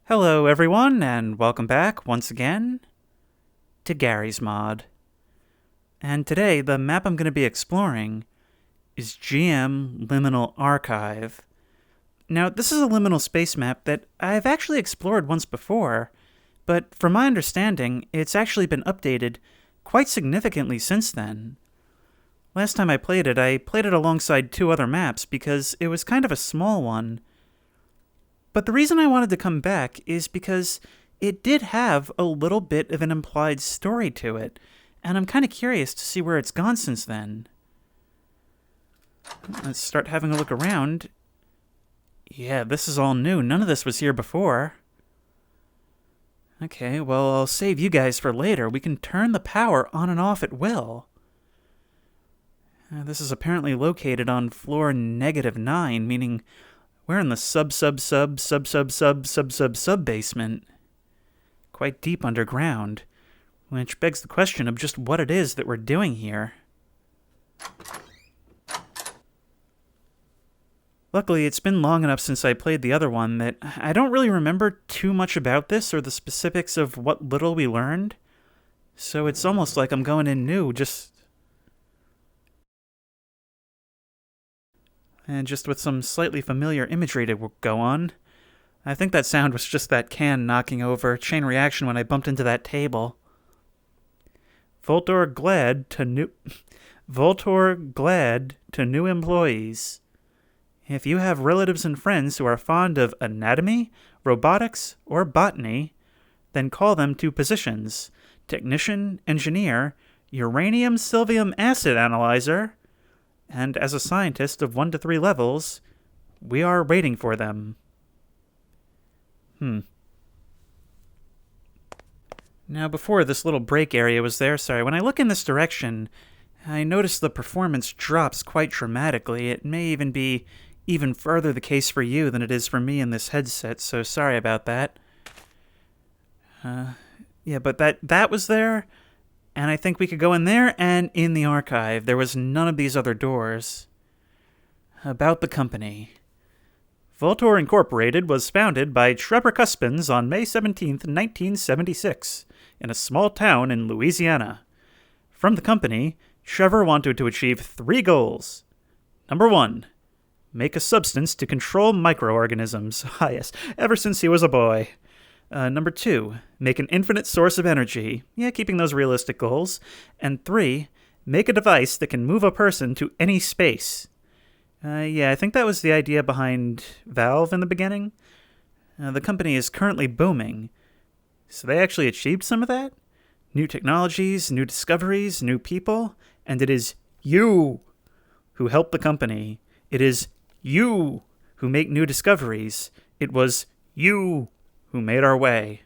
Hello everyone, and welcome back once again to Gary's Mod. And today, the map I'm going to be exploring is Liminal Archive. Now, this is a liminal space map that I've actually explored once before, but from my understanding, it's actually been updated quite significantly since then. Last time I played it alongside two other maps because it was kind of a small one. But the reason I wanted to come back is because it did have a little bit of an implied story to it, and I'm kind of curious to see where it's gone since then. Let's start having a look around. Yeah, this is all new. None of this was here before. Okay, well, I'll save you guys for later. We can turn the power on and off at will. This is apparently located on floor -9, meaning we're in the sub basement. Quite deep underground, which begs the question of just what it is that we're doing here. Luckily, it's been long enough since I played the other one that I don't really remember too much about this or the specifics of what little we learned. So it's almost like I'm going in new, just with some slightly familiar imagery to go on. I think that sound was just that can knocking over, chain reaction when I bumped into that table. Voltor glad to new employees. If you have relatives and friends who are fond of anatomy, robotics, or botany, then call them to positions: technician, engineer, uranium silvium acid analyzer, and as a scientist of 1 to 3 levels, we are waiting for them. Now, before this little break area was there, when I look in this direction, I notice the performance drops quite dramatically. It may even be even further the case for you than it is for me in this headset, so sorry about that. Yeah, but that was there, and I think we could go in there and in the archive. There was none of these other doors. About the company. Voltor Incorporated was founded by Trevor Cuspins on May 17th, 1976, in a small town in Louisiana. From the company, Trevor wanted to achieve 3 goals. Number 1, make a substance to control microorganisms. Ah, yes, ever since he was a boy. Number 2, make an infinite source of energy. Yeah, keeping those realistic goals. And 3, make a device that can move a person to any space. Yeah, I think that was the idea behind Valve in the beginning. The company is currently booming. So they actually achieved some of that? New technologies, new discoveries, new people. And it is you who help the company. It is you who make new discoveries. It was you who made our way.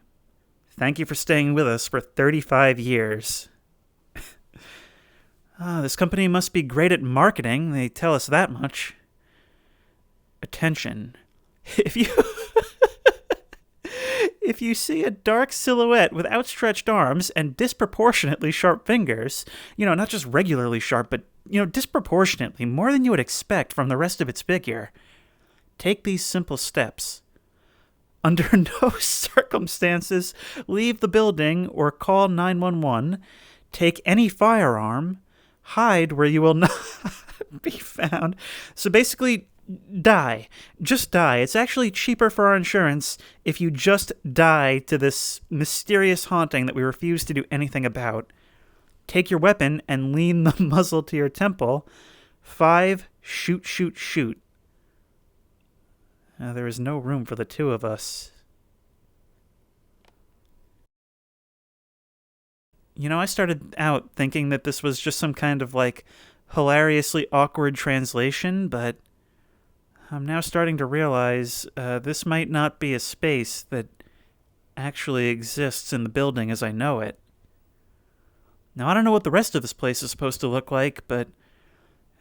Thank you for staying with us for 35 years. This company must be great at marketing. They tell us that much. Attention. If you see a dark silhouette with outstretched arms and disproportionately sharp fingers, not just regularly sharp, but, disproportionately, more than you would expect from the rest of its figure, take these simple steps. Under no circumstances, leave the building or call 911. Take any firearm. Hide where you will not be found. So basically, die. Just die. It's actually cheaper for our insurance if you just die to this mysterious haunting that we refuse to do anything about. Take your weapon and lean the muzzle to your temple. 5, shoot, shoot, shoot. There is no room for the 2 of us. I started out thinking that this was just some kind of, hilariously awkward translation, but I'm now starting to realize this might not be a space that actually exists in the building as I know it. Now, I don't know what the rest of this place is supposed to look like, but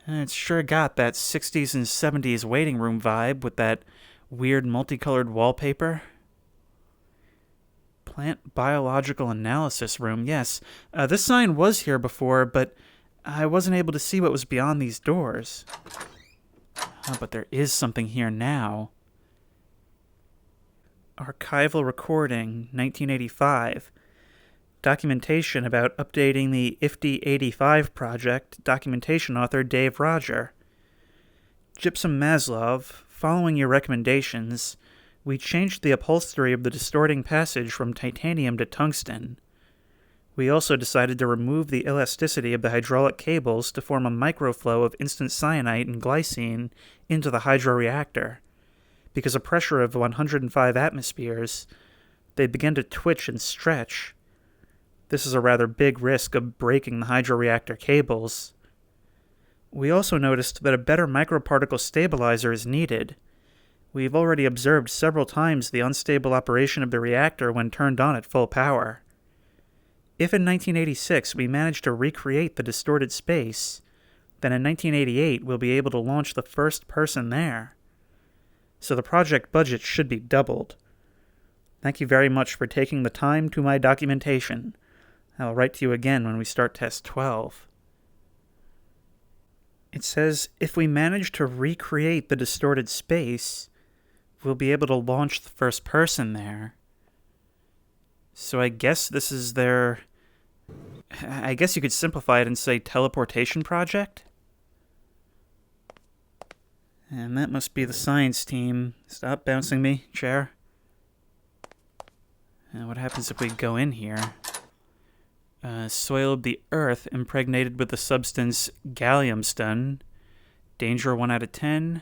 it's sure got that 60s and 70s waiting room vibe with that weird multicolored wallpaper. Plant Biological Analysis Room, yes. This sign was here before, but I wasn't able to see what was beyond these doors. But there is something here now. Archival recording, 1985. Documentation about updating the IFTY 85 project. Documentation author Dave Roger. Gypsum Maslov, following your recommendations, we changed the upholstery of the distorting passage from titanium to tungsten. We also decided to remove the elasticity of the hydraulic cables to form a microflow of instant cyanide and glycine into the hydroreactor. Because a pressure of 105 atmospheres, they begin to twitch and stretch. This is a rather big risk of breaking the hydroreactor cables. We also noticed that a better microparticle stabilizer is needed. We've already observed several times the unstable operation of the reactor when turned on at full power. If in 1986 we manage to recreate the distorted space, then in 1988 we'll be able to launch the first person there. So the project budget should be doubled. Thank you very much for taking the time to my documentation. I'll write to you again when we start Test 12. It says, if we manage to recreate the distorted space, we'll be able to launch the first person there. So I guess this is their... I guess you could simplify it and say teleportation project? And that must be the science team. Stop bouncing me, chair. And what happens if we go in here? Soil of the earth impregnated with the substance galliumstone. Danger 1 out of 10.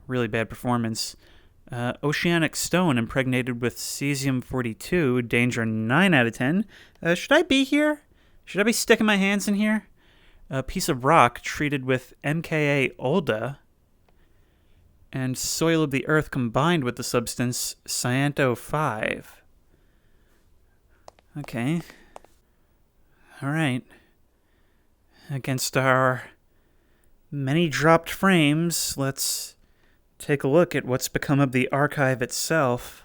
Really bad performance. Oceanic stone impregnated with cesium-42. Danger 9 out of 10. Should I be here? Should I be sticking my hands in here? A piece of rock treated with MKA-OLDA. And soil of the earth combined with the substance cyanto-5. Okay. All right. Against our many dropped frames, let's take a look at what's become of the archive itself.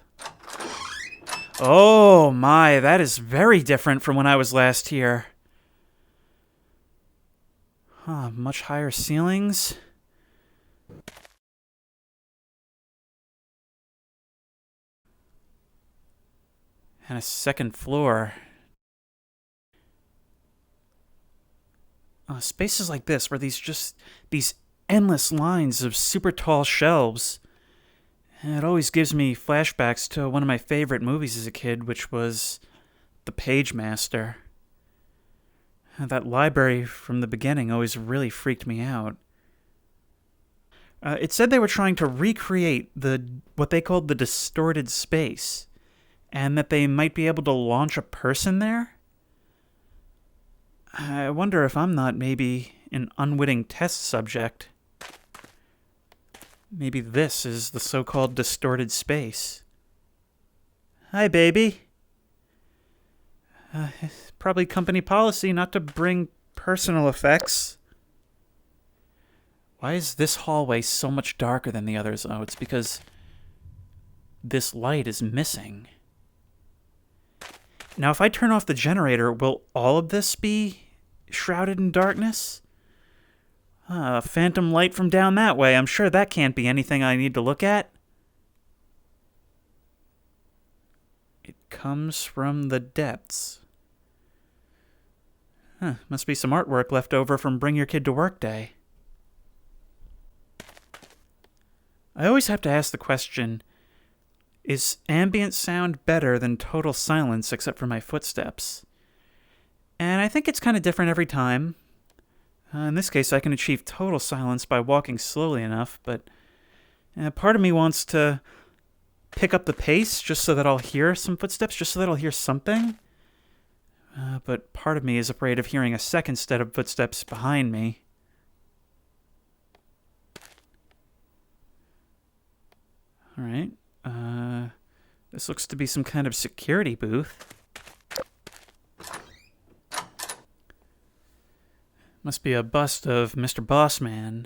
Oh my, that is very different from when I was last here. Much higher ceilings. And a second floor. Spaces like this, where these endless lines of super tall shelves. And it always gives me flashbacks to one of my favorite movies as a kid, which was The Page Master. That library from the beginning always really freaked me out. It said they were trying to recreate what they called the distorted space, and that they might be able to launch a person there? I wonder if I'm not maybe an unwitting test subject. Maybe this is the so-called distorted space. Hi, baby. It's probably company policy not to bring personal effects. Why is this hallway so much darker than the others? Oh, it's because this light is missing. Now, if I turn off the generator, will all of this be shrouded in darkness? Phantom light from down that way. I'm sure that can't be anything I need to look at. It comes from the depths. Must be some artwork left over from Bring Your Kid to Work Day. I always have to ask the question, is ambient sound better than total silence except for my footsteps? And I think it's kind of different every time. In this case, I can achieve total silence by walking slowly enough, but part of me wants to pick up the pace just so that I'll hear some footsteps, just so that I'll hear something. But part of me is afraid of hearing a second set of footsteps behind me. All right. This looks to be some kind of security booth. Must be a bust of Mr. Bossman.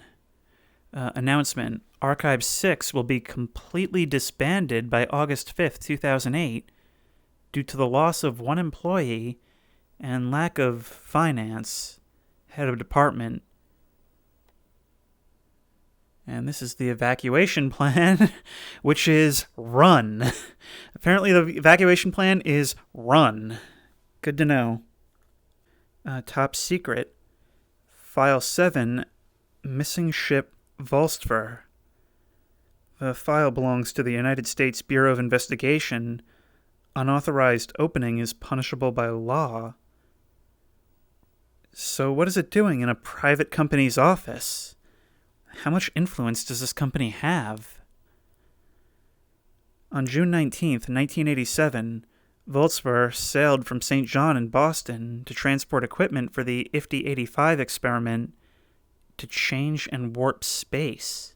Announcement. Archive 6 will be completely disbanded by August 5th, 2008 due to the loss of one employee and lack of finance, head of department. And this is the evacuation plan, which is run. Apparently the evacuation plan is run. Good to know. Top secret. File 7, missing ship Volstver. The file belongs to the United States Bureau of Investigation. Unauthorized opening is punishable by law. So what is it doing in a private company's office? How much influence does this company have? On June 19th, 1987, Volstver sailed from St. John in Boston to transport equipment for the IFTY-85 experiment to change and warp space.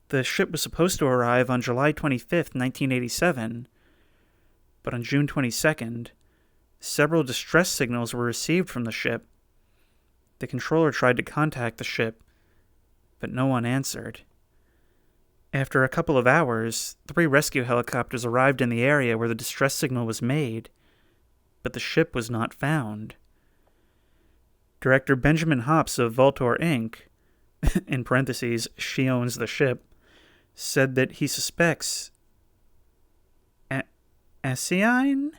The ship was supposed to arrive on July 25th, 1987, but on June 22nd, several distress signals were received from the ship. The controller tried to contact the ship, but no one answered. After a couple of hours, 3 rescue helicopters arrived in the area where the distress signal was made, but the ship was not found. Director Benjamin Hops of Voltor Inc., in parentheses, she owns the ship, said that he suspects Asciine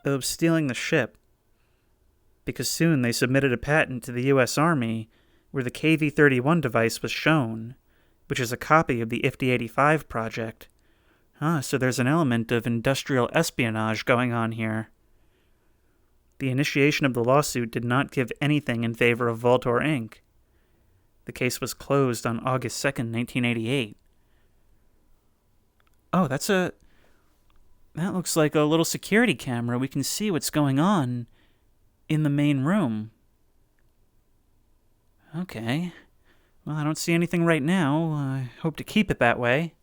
of stealing the ship, because soon they submitted a patent to the U.S. Army where the KV-31 device was shown, which is a copy of the IFTY-85 project. So there's an element of industrial espionage going on here. The initiation of the lawsuit did not give anything in favor of Voltor Inc. The case was closed on August 2nd, 1988. Oh, that looks like a little security camera. We can see what's going on in the main room. Okay. Well, I don't see anything right now. I hope to keep it that way.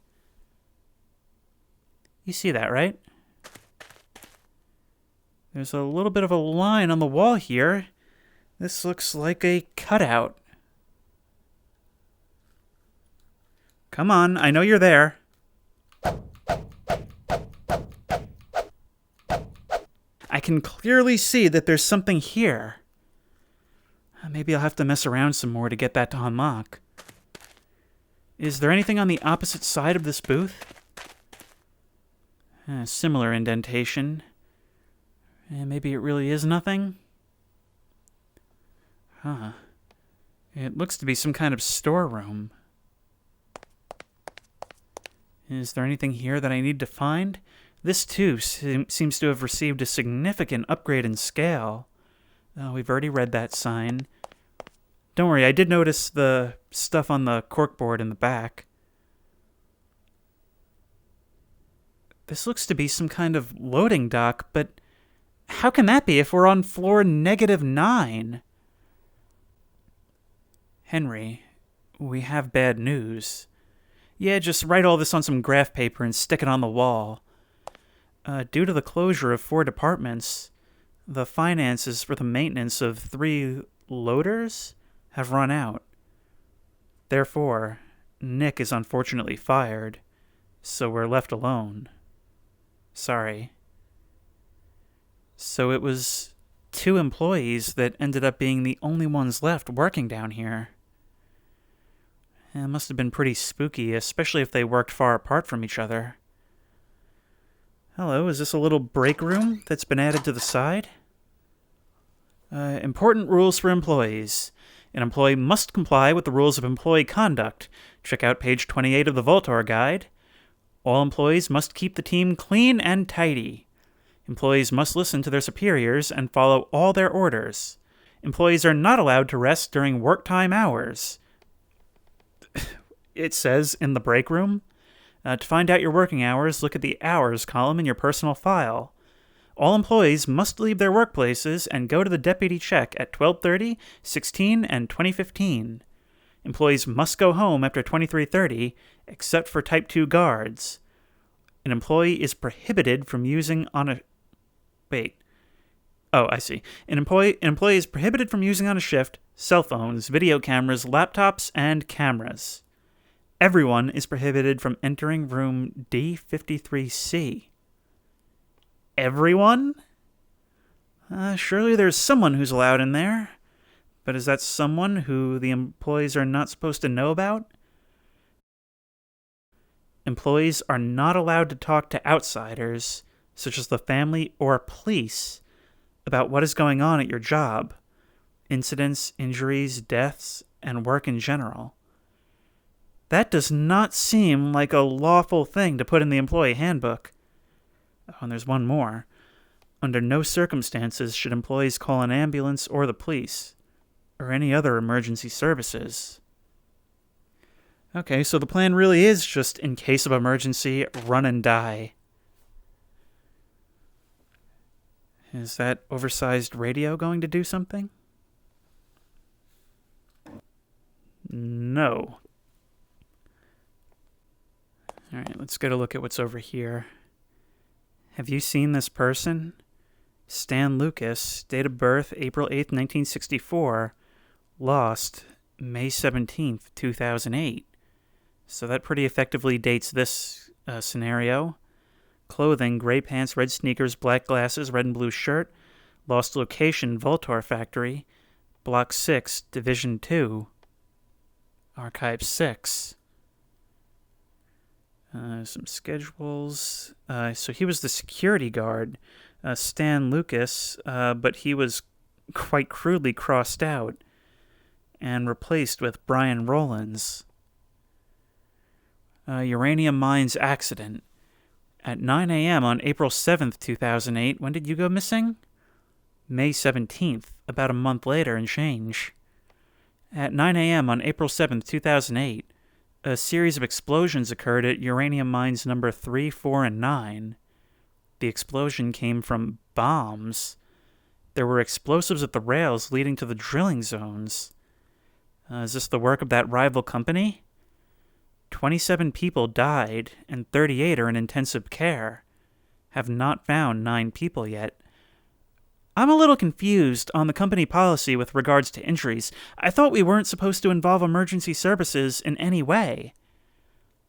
You see that, right? There's a little bit of a line on the wall here. This looks like a cutout. Come on, I know you're there. I can clearly see that there's something here. Maybe I'll have to mess around some more to get that to unlock. Is there anything on the opposite side of this booth? Similar indentation. Maybe it really is nothing? It looks to be some kind of storeroom. Is there anything here that I need to find? This, too, seems to have received a significant upgrade in scale. We've already read that sign. Don't worry, I did notice the stuff on the corkboard in the back. This looks to be some kind of loading dock, but how can that be if we're on floor -9? Henry, we have bad news. Yeah, just write all this on some graph paper and stick it on the wall. Due to the closure of 4 departments, the finances for the maintenance of 3 loaders have run out. Therefore, Nick is unfortunately fired, so we're left alone. Sorry. So it was 2 employees that ended up being the only ones left working down here. It must have been pretty spooky, especially if they worked far apart from each other. Hello, is this a little break room that's been added to the side? Important rules for employees. An employee must comply with the rules of employee conduct. Check out page 28 of the Voltor Guide. All employees must keep the team clean and tidy. Employees must listen to their superiors and follow all their orders. Employees are not allowed to rest during work time hours. It says in the break room. To find out your working hours, look at the hours column in your personal file. All employees must leave their workplaces and go to the deputy check at 12:30, 16, and 20:15. Employees must go home after 23:30, except for Type 2 guards. An employee is prohibited from using on a... Wait. Oh, I see. An employee is prohibited from using on a shift cell phones, video cameras, laptops, and cameras. Everyone is prohibited from entering room D53C. Everyone? Surely there's someone who's allowed in there. But is that someone who the employees are not supposed to know about? Employees are not allowed to talk to outsiders, such as the family or police, about what is going on at your job, incidents, injuries, deaths, and work in general. That does not seem like a lawful thing to put in the employee handbook. Oh, and there's one more. Under no circumstances should employees call an ambulance or the police, or any other emergency services. Okay, so the plan really is just, in case of emergency, run and die. Is that oversized radio going to do something? No. Alright, let's get a look at what's over here. Have you seen this person? Stan Lucas, date of birth April 8th, 1964, lost May 17th, 2008. So that pretty effectively dates this scenario. Clothing, gray pants, red sneakers, black glasses, red and blue shirt. Lost location, Voltor Factory. Block 6, Division 2. Archive 6. Some schedules. So he was the security guard, Stan Lucas, but he was quite crudely crossed out and replaced with Brian Rollins. Uranium mines accident. At 9 a.m. on April 7th, 2008, when did you go missing? May 17th, about a month later and change. At 9 a.m. on April 7th, 2008, a series of explosions occurred at uranium mines number 3, 4, and 9. The explosion came from bombs. There were explosives at the rails leading to the drilling zones. Is this the work of that rival company? 27 people died, and 38 are in intensive care. Have not found 9 people yet. I'm a little confused on the company policy with regards to injuries. I thought we weren't supposed to involve emergency services in any way.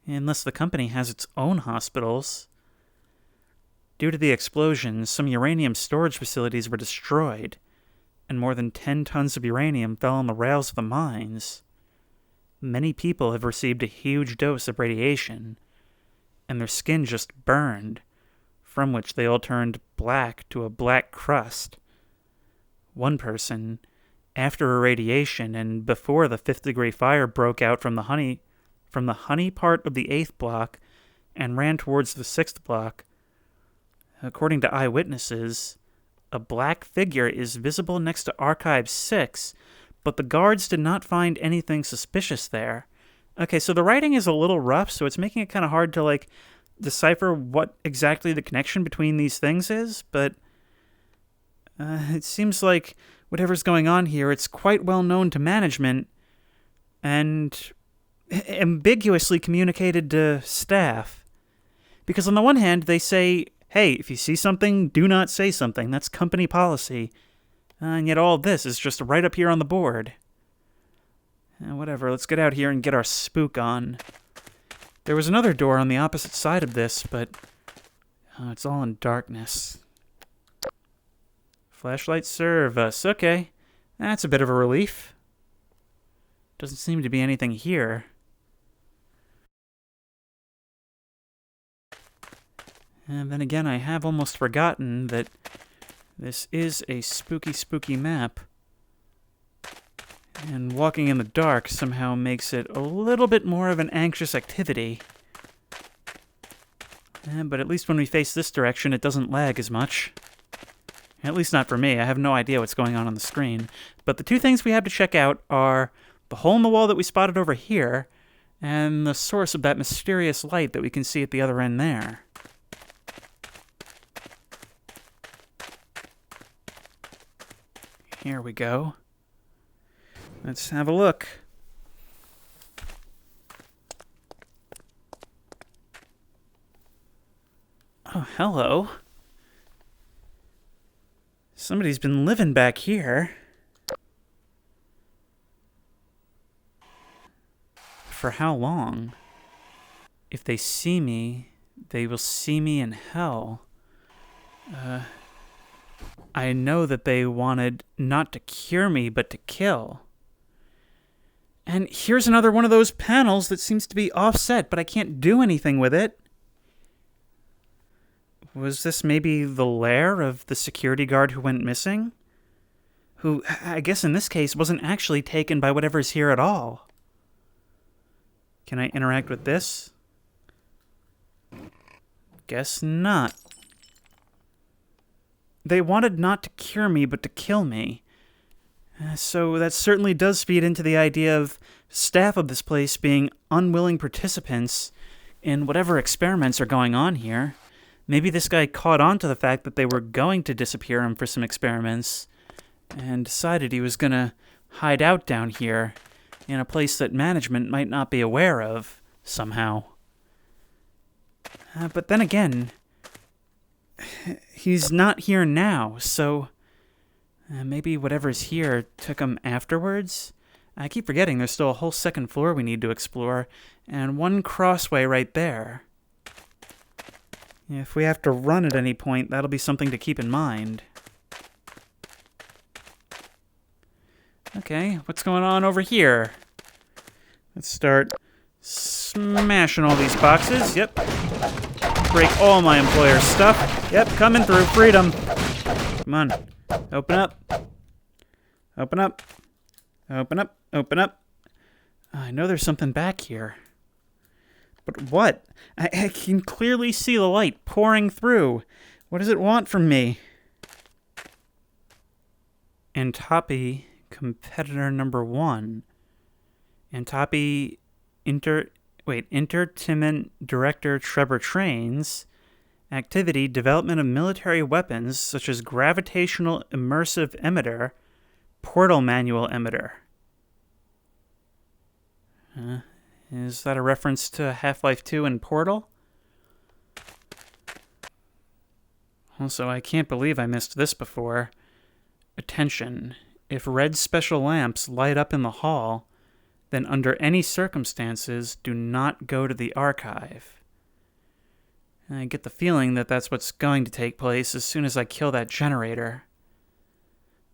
Unless the company has its own hospitals. Due to the explosion, some uranium storage facilities were destroyed, and more than 10 tons of uranium fell on the rails of the mines. Many people have received a huge dose of radiation, and their skin just burned, from which they all turned black to a black crust. One person, after irradiation and before the 5th-degree fire broke out from the honey part of the 8th block and ran towards the 6th block, according to eyewitnesses, a black figure is visible next to Archive 6, but the guards did not find anything suspicious there. Okay, so the writing is a little rough, so it's making it kind of hard to, decipher what exactly the connection between these things is, but it seems like whatever's going on here, it's quite well known to management and ambiguously communicated to staff. Because on the one hand, they say, hey, if you see something, do not say something. That's company policy. And yet all this is just right up here on the board. Whatever, let's get out here and get our spook on. There was another door on the opposite side of this, but it's all in darkness. Flashlights serve us. Okay, that's a bit of a relief. Doesn't seem to be anything here. And then again, I have almost forgotten that this is a spooky, spooky map. And walking in the dark somehow makes it a little bit more of an anxious activity. But at least when we face this direction, it doesn't lag as much. At least not for me. I have no idea what's going on the screen. But the two things we have to check out are the hole in the wall that we spotted over here, and the source of that mysterious light that we can see at the other end there. Here we go. Let's have a look. Oh, hello. Somebody's been living back here. For how long? If they see me, they will see me in hell. I know that they wanted not to cure me, but to kill. And here's another one of those panels that seems to be offset, but I can't do anything with it. Was this maybe the lair of the security guard who went missing? Who, I guess in this case, wasn't actually taken by whatever's here at all. Can I interact with this? Guess not. They wanted not to cure me, but to kill me. So that certainly does feed into the idea of staff of this place being unwilling participants in whatever experiments are going on here. Maybe this guy caught on to the fact that they were going to disappear him for some experiments and decided he was going to hide out down here in a place that management might not be aware of somehow. But then again, he's not here now, so maybe whatever's here took him afterwards? I keep forgetting there's still a whole second floor we need to explore, and one crossway right there. If we have to run at any point, that'll be something to keep in mind. Okay, what's going on over here? Let's start smashing all these boxes. Yep. Break all my employer's stuff. Yep, coming through. Freedom. Come on. Open up. Open up. Open up. Open up. I know there's something back here. But what? I can clearly see the light pouring through. What does it want from me? Entopy competitor number 1. Entopy Entertainment Director Trevor Trains. Activity, development of military weapons such as gravitational immersive emitter, portal manual emitter. Is that a reference to Half-Life 2 and Portal? Also, I can't believe I missed this before. Attention. If red special lamps light up in the hall, then under any circumstances, do not go to the archive. I get the feeling that that's what's going to take place as soon as I kill that generator.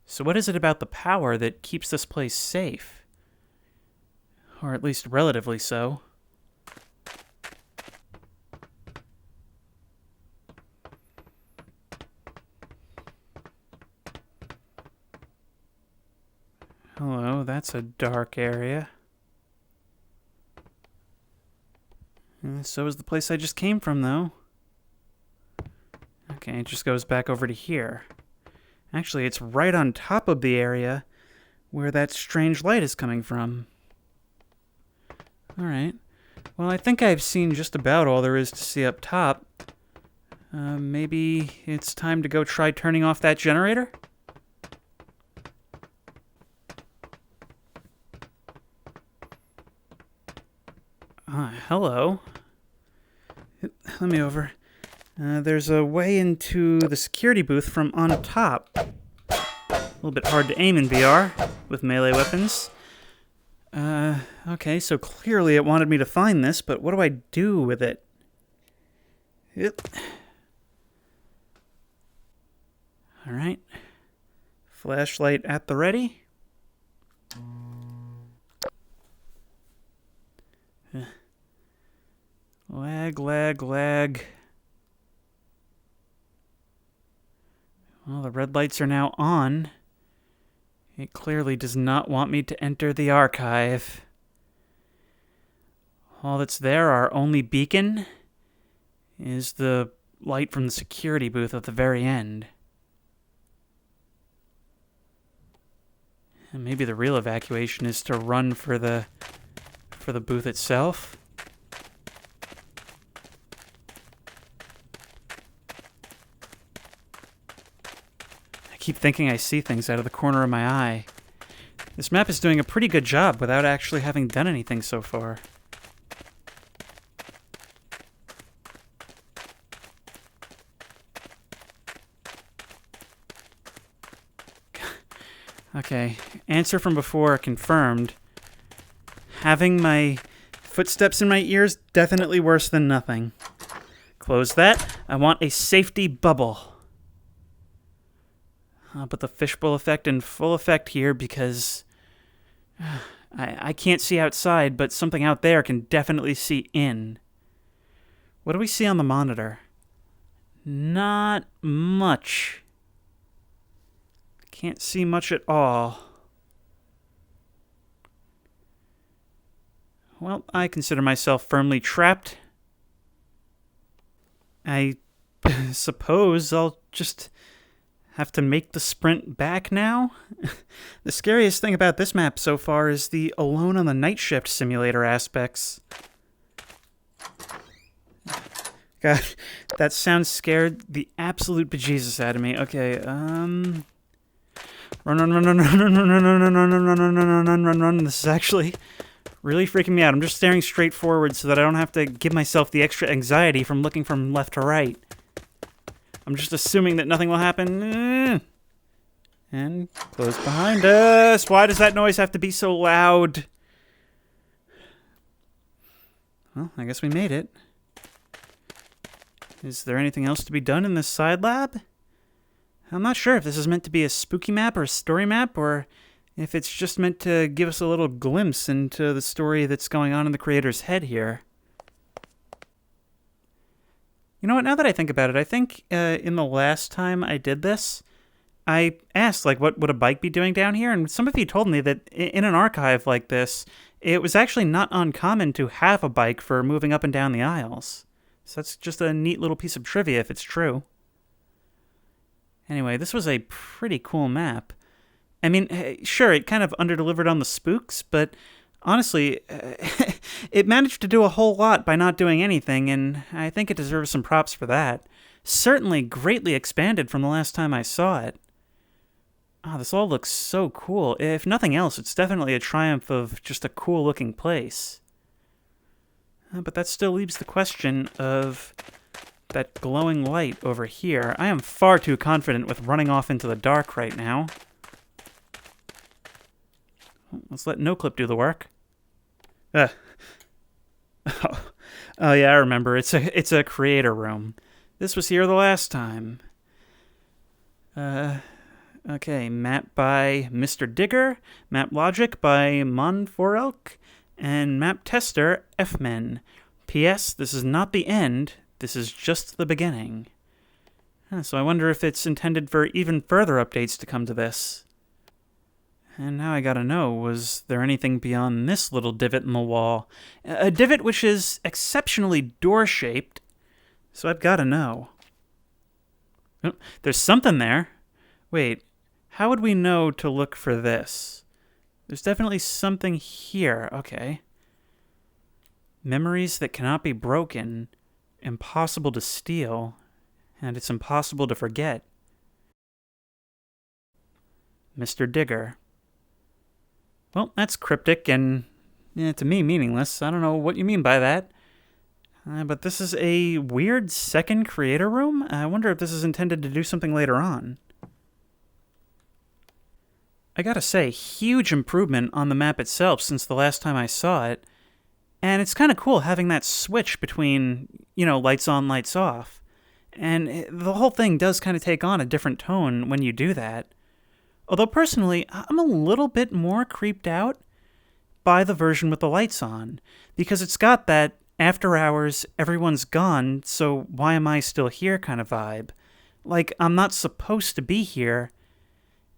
So what is it about the power that keeps this place safe? Or at least relatively so. Hello, that's a dark area. So is the place I just came from, though. Okay, it just goes back over to here. Actually, it's right on top of the area where that strange light is coming from. Alright. Well, I think I've seen just about all there is to see up top. Maybe it's time to go try turning off that generator? Hello. Let me over. There's a way into the security booth from on top. A little bit hard to aim in VR with melee weapons. Okay, so clearly it wanted me to find this, but what do I do with it? Yep. Alright. Flashlight at the ready. Lag. Well, the red lights are now on. It clearly does not want me to enter the archive. All that's there, our only beacon, is the light from the security booth at the very end. And maybe the real evacuation is to run for the booth itself. I keep thinking I see things out of the corner of my eye. This map is doing a pretty good job without actually having done anything so far. Okay, answer from before confirmed. Having my footsteps in my ears, definitely worse than nothing. Close that. I want a safety bubble. I'll put the fishbowl effect in full effect here because I can't see outside, but something out there can definitely see in. What do we see on the monitor? Not much. Can't see much at all. Well, I consider myself firmly trapped. I suppose I'll just have to make the sprint back now. The scariest thing about this map so far is the Alone on the Night Shift simulator aspects. God, that sound scared the absolute bejesus out of me. Okay, run. This is actually really freaking me out. I'm just staring straight forward so that I don't have to give myself the extra anxiety from looking from left to right. I'm just assuming that nothing will happen. And close behind us. Why does that noise have to be so loud? Well, I guess we made it. Is there anything else to be done in this side lab? I'm not sure if this is meant to be a spooky map or a story map, or if it's just meant to give us a little glimpse into the story that's going on in the creator's head here. You know what, now that I think about it, I think in the last time I did this, I asked, like, what would a bike be doing down here? And some of you told me that in an archive like this, it was actually not uncommon to have a bike for moving up and down the aisles. So that's just a neat little piece of trivia if it's true. Anyway, this was a pretty cool map. I mean, sure, it kind of underdelivered on the spooks, but honestly, it managed to do a whole lot by not doing anything, and I think it deserves some props for that. Certainly greatly expanded from the last time I saw it. Oh, this all looks so cool. If nothing else, it's definitely a triumph of just a cool-looking place. But that still leaves the question of that glowing light over here. I am far too confident with running off into the dark right now. Let's let NoClip do the work. Oh, yeah, I remember. It's a creator room. This was here the last time. Okay, map by Mr. Digger, map logic by Monforelk, and map tester Fmen. P.S. This is not the end. This is just the beginning. So I wonder if it's intended for even further updates to come to this. And now I gotta know, was there anything beyond this little divot in the wall? A divot which is exceptionally door-shaped, so I've gotta know. Oh, there's something there. Wait, how would we know to look for this? There's definitely something here. Okay. Memories that cannot be broken, impossible to steal, and it's impossible to forget. Mr. Digger. Well, that's cryptic and, to me, meaningless. I don't know what you mean by that. But this is a weird second creator room? I wonder if this is intended to do something later on. I gotta say, huge improvement on the map itself since the last time I saw it. And it's kind of cool having that switch between, lights on, lights off. And the whole thing does kind of take on a different tone when you do that. Although personally, I'm a little bit more creeped out by the version with the lights on, because it's got that after hours, everyone's gone, so why am I still here kind of vibe. Like, I'm not supposed to be here,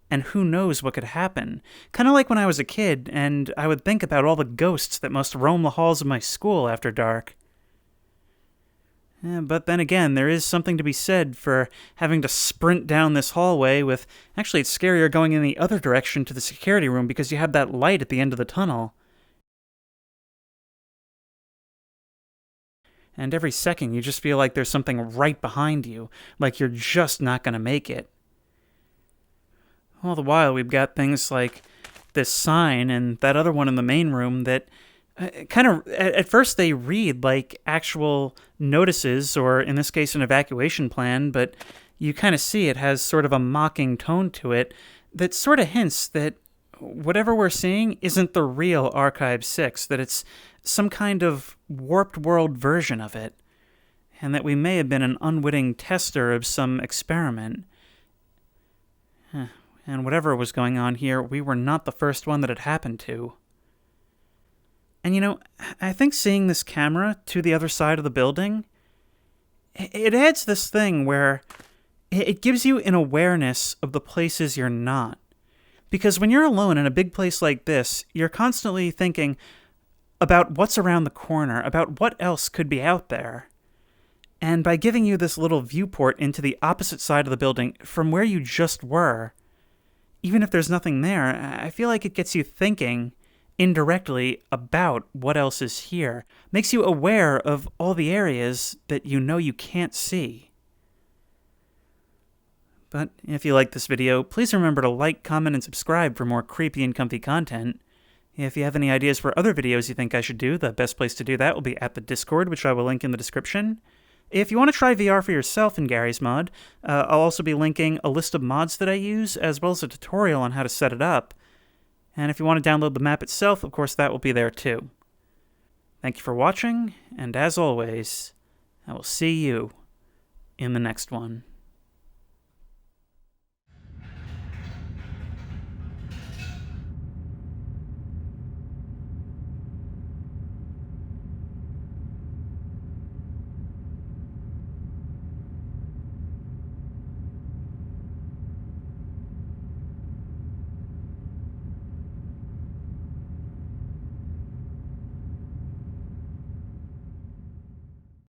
and who knows what could happen. Kind of like when I was a kid, and I would think about all the ghosts that must roam the halls of my school after dark. But then again, there is something to be said for having to sprint down this hallway with... Actually, it's scarier going in the other direction to the security room because you have that light at the end of the tunnel. And every second, you just feel like there's something right behind you, like you're just not going to make it. All the while, we've got things like this sign and that other one in the main room that... kind of, at first they read like actual notices, or in this case an evacuation plan, but you kind of see it has sort of a mocking tone to it that sort of hints that whatever we're seeing isn't the real Archive 6, that it's some kind of warped world version of it, and that we may have been an unwitting tester of some experiment. And whatever was going on here, we were not the first one that it happened to. And I think seeing this camera to the other side of the building, it adds this thing where it gives you an awareness of the places you're not. Because when you're alone in a big place like this, you're constantly thinking about what's around the corner, about what else could be out there. And by giving you this little viewport into the opposite side of the building from where you just were, even if there's nothing there, I feel like it gets you thinking indirectly about what else is here. Makes you aware of all the areas that you can't see. But if you like this video, please remember to like, comment, and subscribe for more creepy and comfy content. If you have any ideas for other videos you think I should do, the best place to do that will be at the Discord, which I will link in the description. If you want to try VR for yourself in Gary's Mod, I'll also be linking a list of mods that I use, as well as a tutorial on how to set it up. And if you want to download the map itself, of course that will be there too. Thank you for watching, and as always, I will see you in the next one.